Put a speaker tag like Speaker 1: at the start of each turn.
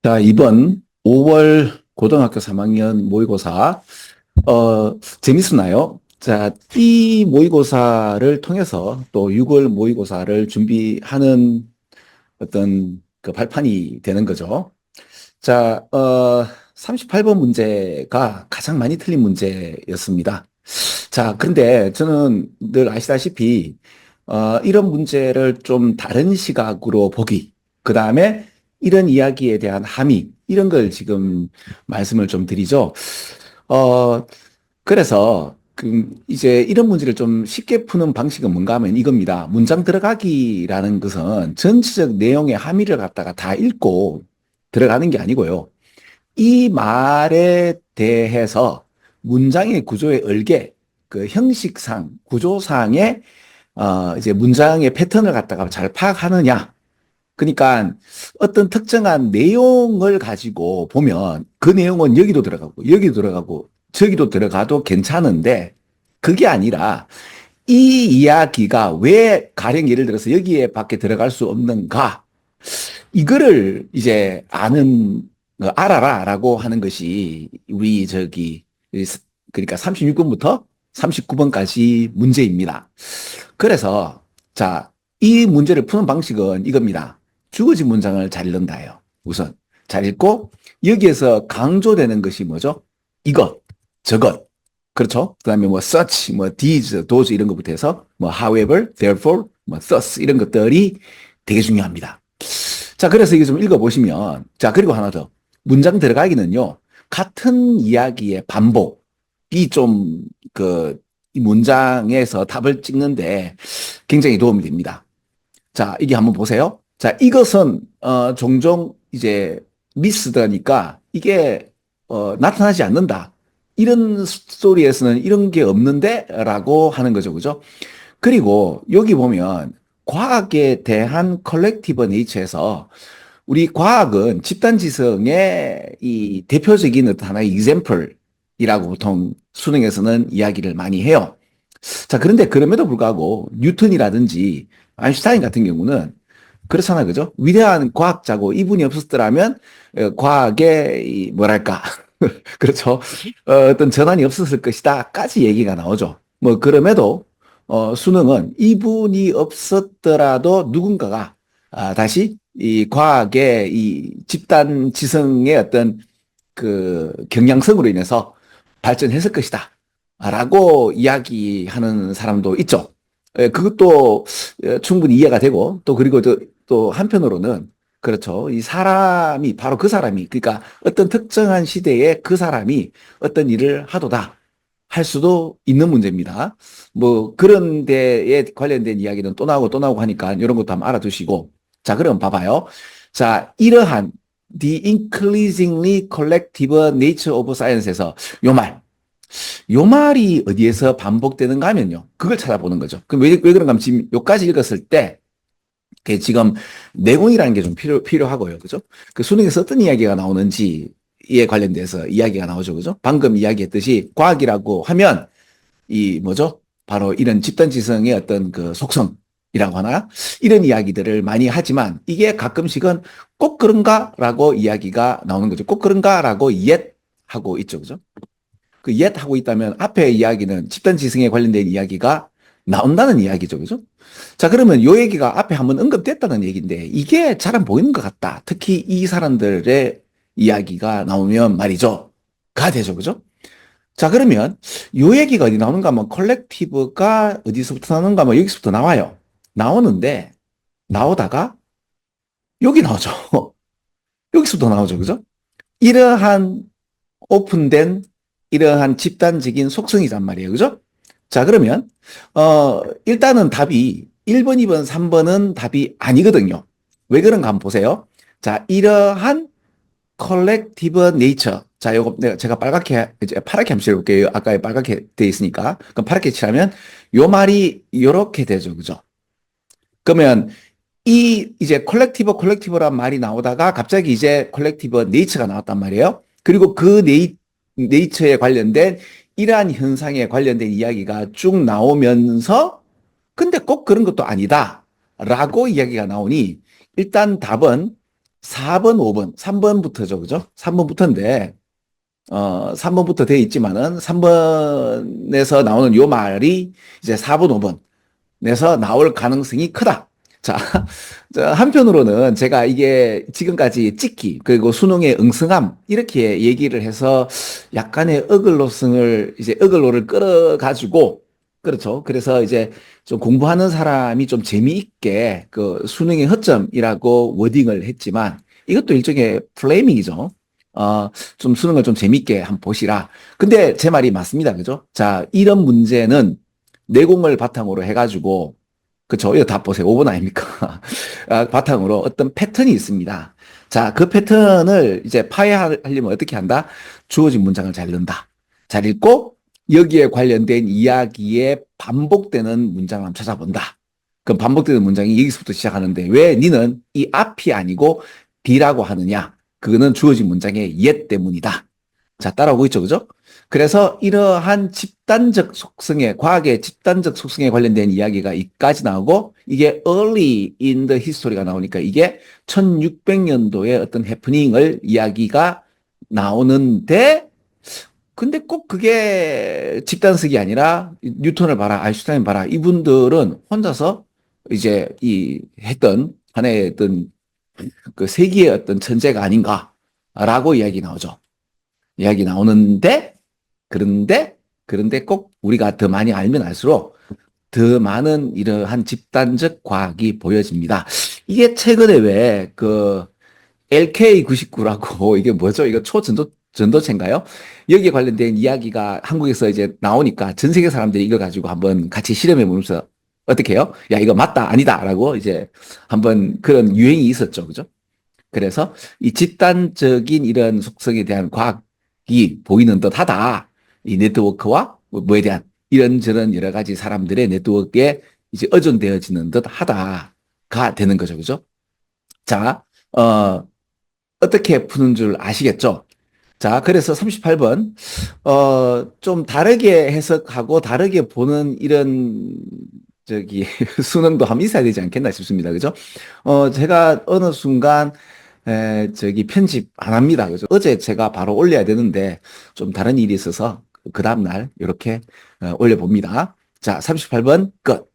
Speaker 1: 자, 이번 5월 고등학교 3학년 모의고사, 재밌었나요? 자, 이 모의고사를 통해서 또 6월 모의고사를 준비하는 어떤 그 발판이 되는 거죠. 자, 38번 문제가 가장 많이 틀린 문제였습니다. 자, 그런데 저는 늘 아시다시피, 이런 문제를 좀 다른 시각으로 보기, 그 다음에 이런 이야기에 대한 함의, 이런 걸 지금 말씀을 좀 드리죠. 어, 그래서, 이제 이런 문제를 좀 쉽게 푸는 방식은 뭔가 하면 이겁니다. 문장 들어가기라는 것은 전체적 내용의 함의를 갖다가 다 읽고 들어가는 게 아니고요. 이 말에 대해서 문장의 구조에 을게 그 형식상, 구조상의 이제 문장의 패턴을 갖다가 잘 파악하느냐. 그러니까 어떤 특정한 내용을 가지고 보면 그 내용은 여기도 들어가고 여기도 들어가고 저기도 들어가도 괜찮은데 그게 아니라 이 이야기가 왜 가령 예를 들어서 여기에 밖에 들어갈 수 없는가 이거를 이제 알아라라고 하는 것이 우리 그러니까 36번부터 39번까지 문제입니다. 그래서 자, 이 문제를 푸는 방식은 이겁니다. 주어진 문장을 잘 읽는다예요. 우선 잘 읽고 여기에서 강조되는 것이 뭐죠? 이것, 저것. 그렇죠? 그다음에 뭐 such, 뭐 these, those 이런 것부터 해서 뭐 however, therefore, 뭐 thus 이런 것들이 되게 중요합니다. 자, 그래서 이거 좀 읽어보시면, 자, 그리고 하나 더. 문장 들어가기는요, 같은 이야기의 반복이 좀, 이 문장에서 답을 찍는데 굉장히 도움이 됩니다. 자, 이게 한번 보세요. 자, 이것은, 종종 이제 미스드니까 이게, 나타나지 않는다. 이런 스토리에서는 이런 게 없는데? 라고 하는 거죠. 그죠? 그리고 여기 보면 과학에 대한 컬렉티브 네이처에서 우리 과학은 집단지성의 이 대표적인 어떤 하나의 example이라고 보통 수능에서는 이야기를 많이 해요. 자, 그런데 그럼에도 불구하고 뉴턴이라든지 아인슈타인 같은 경우는 그렇잖아요. 그죠? 위대한 과학자고 이분이 없었더라면 과학의 뭐랄까. 그렇죠. 어떤 전환이 없었을 것이다까지 얘기가 나오죠. 뭐 그럼에도 수능은 이분이 없었더라도 누군가가 다시 이 과학의 이 집단 지성의 어떤 그 경향성으로 인해서 발전했을 것이다. 라고 이야기하는 사람도 있죠. 그것도 충분히 이해가 되고 또 그리고 또 한편으로는 그렇죠. 이 사람이 바로 그 사람이 그러니까 어떤 특정한 시대에 그 사람이 어떤 일을 하도다 할 수도 있는 문제입니다. 뭐 그런 데에 관련된 이야기는 또 나오고 또 나오고 하니까 이런 것도 한번 알아두시고 자 그럼 봐봐요. 자 이러한 The increasingly collective nature of science에서 요 말이 어디에서 반복되는가 하면요. 그걸 찾아보는 거죠. 그럼 왜 그런가 하면 지금 요까지 읽었을 때 지금 내공이라는 게 좀 필요하고요. 그죠? 그 수능에서 어떤 이야기가 나오는지에 관련돼서 이야기가 나오죠. 그죠? 방금 이야기했듯이 과학이라고 하면 이 뭐죠? 바로 이런 집단지성의 어떤 그 속성이라고 하나? 이런 이야기들을 많이 하지만 이게 가끔씩은 꼭 그런가라고 이야기가 나오는 거죠. 꼭 그런가라고 하고 있죠. 그죠? 그 하고 있다면 앞에 이야기는 집단지성에 관련된 이야기가 나온다는 이야기죠. 그죠? 자, 그러면 요 얘기가 앞에 한번 언급됐다는 얘기인데 이게 잘 안 보이는 것 같다. 특히 이 사람들의 이야기가 나오면 말이죠. 가 되죠. 그죠? 자, 그러면 요 얘기가 어디 나오는가 하면 컬렉티브가 어디서부터 나오는가 하면 여기서부터 나와요. 나오는데 나오다가 여기 나오죠. 여기서부터 나오죠. 그죠? 이러한 오픈된 이러한 집단적인 속성이란 말이에요. 그죠? 자, 그러면, 일단은 답이 1번, 2번, 3번은 답이 아니거든요. 왜 그런가 한번 보세요. 자, 이러한 collective nature. 자, 요거 제가 이제 파랗게 한번 칠해볼게요. 아까 빨갛게 돼 있으니까. 그럼 파랗게 칠하면 요 말이 요렇게 되죠. 그죠? 그러면 이제 컬렉티브란 말이 나오다가 갑자기 이제 컬렉티브 네이처가 나왔단 말이에요. 그리고 그 네이처에 관련된 이러한 현상에 관련된 이야기가 쭉 나오면서 근데 꼭 그런 것도 아니다. 라고 이야기가 나오니 일단 답은 4번, 5번, 3번부터죠. 그죠? 3번부터인데, 3번부터 돼 있지만은 3번에서 나오는 요 말이 이제 4번, 5번에서 나올 가능성이 크다. 자, 자, 한편으로는 제가 이게 지금까지 찍기, 그리고 수능의 응승함, 이렇게 얘기를 해서 약간의 이제 어글로를 끌어가지고, 그렇죠. 그래서 이제 좀 공부하는 사람이 좀 재미있게 그 수능의 허점이라고 워딩을 했지만, 이것도 일종의 플레이밍이죠. 좀 수능을 좀 재미있게 한번 보시라. 근데 제 말이 맞습니다. 그죠? 자, 이런 문제는 내공을 바탕으로 해가지고, 그쵸? 이거 다 보세요. 5번 아닙니까? 바탕으로 어떤 패턴이 있습니다. 자, 그 패턴을 이제 파헤하려면 어떻게 한다? 주어진 문장을 잘 넣는다. 잘 읽고, 여기에 관련된 이야기에 반복되는 문장을 한번 찾아본다. 그럼 반복되는 문장이 여기서부터 시작하는데, 왜 니는 이 앞이 아니고 B라고 하느냐? 그거는 주어진 문장의 옛 때문이다. 자, 따라오고 있죠, 그죠? 그래서 이러한 집단적 속성에, 과학의 집단적 속성에 관련된 이야기가 이까지 나오고, 이게 early in the history가 나오니까 이게 1600년도의 어떤 해프닝을 이야기가 나오는데, 근데 꼭 그게 집단석이 아니라 뉴턴을 봐라, 아인슈타인 봐라. 이분들은 혼자서 이제 했던 하나의 어떤 그 세계의 어떤 천재가 아닌가라고 이야기 나오죠. 이야기 나오는데, 그런데, 그런데 꼭 우리가 더 많이 알면 알수록 더 많은 이러한 집단적 과학이 보여집니다. 이게 최근에 왜 그 LK99라고 이게 뭐죠? 이거 전도체인가요? 여기에 관련된 이야기가 한국에서 이제 나오니까 전 세계 사람들이 이거 가지고 한번 같이 실험해 보면서 어떻게 해요? 야, 이거 맞다, 아니다, 라고 이제 한번 그런 유행이 있었죠. 그죠? 그래서 이 집단적인 이런 속성에 대한 과학이 보이는 듯하다. 이 네트워크와 뭐에 대한 이런저런 여러 가지 사람들의 네트워크에 이제 의존되어지는 듯하다가 되는 거죠. 그죠? 자, 어떻게 푸는 줄 아시겠죠? 자, 그래서 38번, 좀 다르게 해석하고 다르게 보는 이런, 수능도 한번 있어야 되지 않겠나 싶습니다. 그죠? 제가 어느 순간, 편집 안 합니다. 그죠? 어제 제가 바로 올려야 되는데, 좀 다른 일이 있어서, 그 다음날, 이렇게, 올려봅니다. 자, 38번 끝.